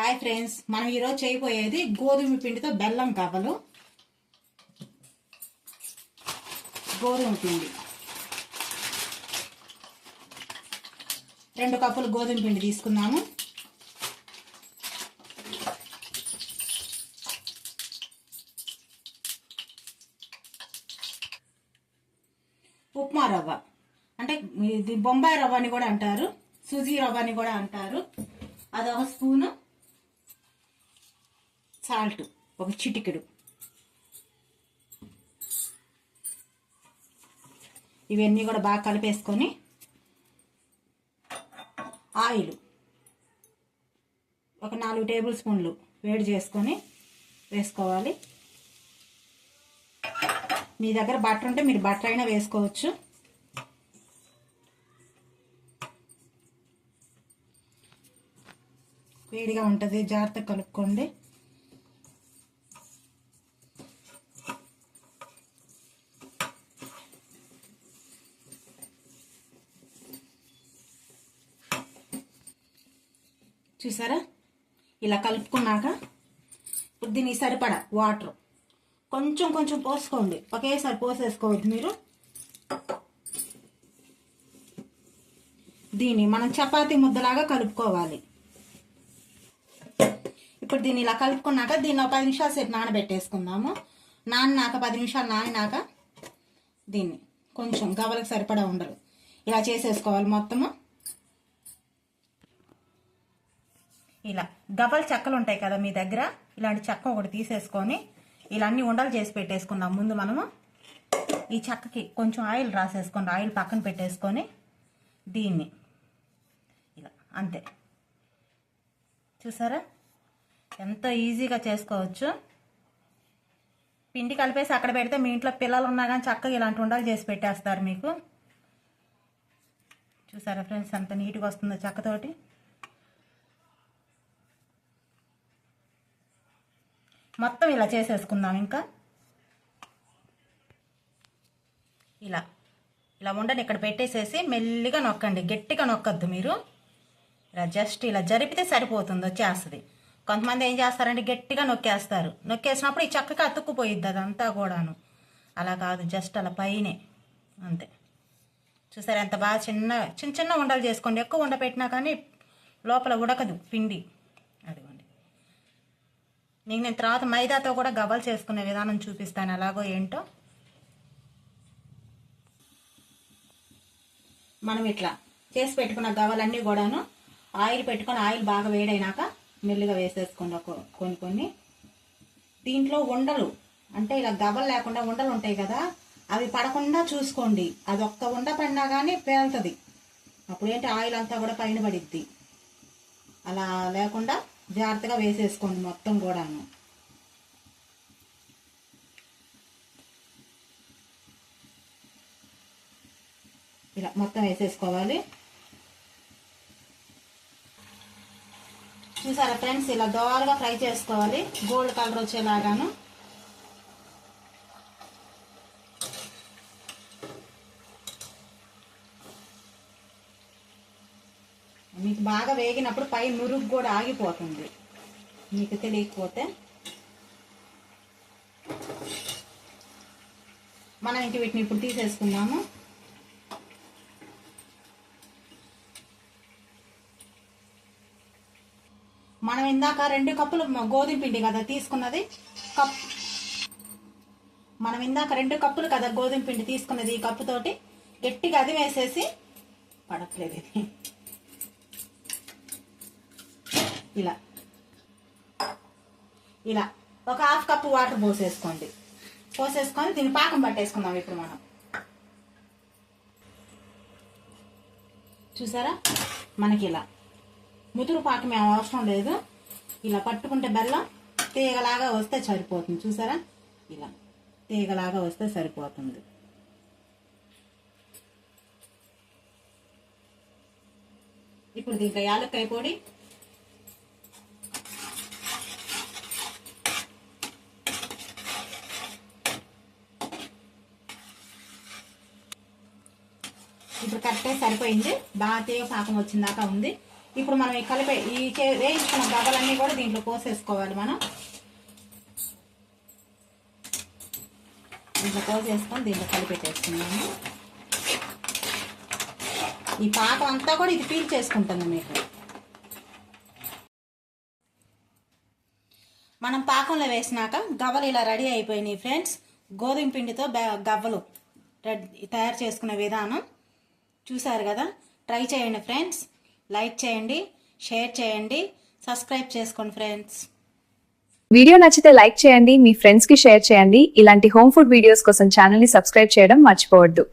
Hi friends, మనం ఈరోజు చేయబోయేది గోధుమ పిండితో బెల్లం కవ్వలు. గోధుమ పిండి 2 కప్పులు గోధుమ పిండి తీసుకున్నాము. ఉప్మా రవ్వ అంటే ఇది బొంబాయి రవ్వ అని కూడా అంటారు, సూజీ రవ్వ అని కూడా అంటారు. అదొక స్పూను. సాల్ట్ ఒక చిటికెడు. ఇవన్నీ కూడా బాగా కలిపేసుకొని ఆయిల్ ఒక 4 టేబుల్ స్పూన్లు వేడి చేసుకొని వేసుకోవాలి. మీ దగ్గర బటర్ ఉంటే మీరు బటర్ అయినా వేసుకోవచ్చు. వేడిగా ఉంటుంది, జాగ్రత్తగా కలుపుకోండి. చూసారా, ఇలా కలుపుకున్నాక ఇప్పుడు దీనికి సరిపడా వాటర్ కొంచెం కొంచెం పోసుకోండి, ఒకేసారి పోసేసుకోవద్దు మీరు. దీన్ని మనం చపాతీ ముద్దలాగా కలుపుకోవాలి. ఇప్పుడు దీన్ని ఇలా కలుపుకున్నాక దీన్ని ఒక 10 నిమిషాలు సేపు నానబెట్టేసుకుందాము. నానినాక 10 నిమిషాలు నానినాక దీన్ని కొంచెం గవ్వలకు సరిపడా ఉండరు ఇలా చేసేసుకోవాలి. మొత్తము ఇలా గవ్వల చెక్కలు ఉంటాయి కదా మీ దగ్గర, ఇలాంటి చెక్క ఒకటి తీసేసుకొని ఇలా అన్ని ఉండలు చేసి పెట్టేసుకున్నాం. ముందు మనము ఈ చెక్కకి కొంచెం ఆయిల్ రాసేసుకొని ఆయిల్ పక్కన పెట్టేసుకొని దీన్ని ఇలా అంతే. చూసారా ఎంతో ఈజీగా చేసుకోవచ్చు. పిండి కలిపేసి అక్కడ పెడితే మీ ఇంట్లో పిల్లలు ఉన్నా కానీ చక్కగా ఇలాంటి ఉండలు చేసి పెట్టేస్తారు మీకు. చూసారా ఫ్రెండ్స్ ఎంత నీట్గా వస్తుందో చెక్కతోటి. మొత్తం ఇలా చేసేసుకుందాం. ఇంకా ఇలా ఇలా ఉండని ఇక్కడ పెట్టేసేసి మెల్లిగా నొక్కండి, గట్టిగా నొక్కద్దు మీరు. ఇలా జస్ట్ ఇలా జరిపితే సరిపోతుంది, వచ్చేస్తుంది. కొంతమంది ఏం చేస్తారంటే గట్టిగా నొక్కేస్తారు, నొక్కేసినప్పుడు ఈ చక్కగా అతుక్కుపోయిద్ది అదంతా కూడాను. అలా కాదు, జస్ట్ అలా పైనే అంతే. చూసారా ఎంత బాగా చిన్న చిన్న ఉండలు చేసుకోండి. ఎక్కువ ఉండ పెట్టినా కానీ లోపల ఉడకదు పిండి. అదిగోండి, నేను తర్వాత మైదాతో కూడా గవ్వలు చేసుకునే విధానం చూపిస్తాను, ఎలాగో ఏంటో. మనం ఇట్లా చేసి పెట్టుకున్న గవ్వలన్నీ కూడాను ఆయిల్ పెట్టుకొని ఆయిల్ బాగా వేడైనాక మెల్లిగా వేసేసుకోండి కొన్ని కొన్ని. దీంట్లో ఉండలు అంటే ఇలా గవ్వలు లేకుండా ఉండలు ఉంటాయి కదా, అవి పడకుండా చూసుకోండి. అది ఒక్క ఉండ పడినా కానీ పేలుతుంది, అప్పుడేంటి ఆయిల్ అంతా కూడా పైన పడిద్ది. అలా లేకుండా జాగ్రత్తగా వేసేసుకోండి మొత్తం కూడాను. ఇలా మొత్తం వేసేసుకోవాలి. చూసారా ఫ్రెండ్స్, ఇలా దోరగా ఫ్రై చేసుకోవాలి, గోల్డ్ కలర్ వచ్చేలాగాను. మీకు బాగా వేగినప్పుడు పై నురుగు కూడా ఆగిపోతుంది, మీకు తెలియకపోతే. మనం ఇంక వీటిని ఇప్పుడు తీసేసుకున్నాము. మనం ఇందాక 2 కప్పులు గోధుమ పిండి కదా తీసుకున్నది, మనం ఇందాక 2 కప్పులు కదా గోధుమ పిండి తీసుకున్నది. ఈ కప్పుతోటి గట్టిగా అది వేసేసి పడట్లేదు ఇది. ఇలా ఇలా ఒక 1/2 కప్పు వాటర్ పోసేసుకొని దీన్ని పాకం పట్టేసుకుందాం ఇప్పుడు మనం. చూసారా మనకి ఇలా ముదురు పాకం ఏం అవసరం లేదు, ఇలా పట్టుకుంటే బెల్లం తీగలాగా వస్తే సరిపోతుంది. చూసారా ఇలా తీగలాగా వస్తే సరిపోతుంది. ఇప్పుడు దీంట్లో యాలక్కాయ పొడి, ఇప్పుడు కరెక్ట్గా సరిపోయింది. బాగా తీగ పాకం వచ్చిందాకా ఉంది. ఇప్పుడు మనం ఈ వేయించుకున్న గవ్వలన్నీ కూడా దీంట్లో పోసేసుకోవాలి. మనం దీంట్లో పోసేసుకొని దీంట్లో కలిపెట్టేసుకున్నాము. ఈ పాకం అంతా కూడా ఇది పీల్ చేసుకుంటుంది మీకు. మనం పాకంలో వేసినాక గవ్వలు ఇలా రెడీ అయిపోయినాయి ఫ్రెండ్స్. గోధుమ పిండితో గవ్వలు తయారు చేసుకునే విధానం చూసారు కదా. ట్రై చేయండి ఫ్రెండ్స్. లైక్ చేయండి, షేర్ చేయండి, సబ్స్క్రైబ్ చేసుకోండి ఫ్రెండ్స్. వీడియో నచ్చితే లైక్ చేయండి, మీ ఫ్రెండ్స్ కి షేర్ చేయండి. ఇలాంటి హోమ్ ఫుడ్ వీడియోస్ కోసం ఛానల్ ని సబ్స్క్రైబ్ చేయడం మర్చిపోవద్దు.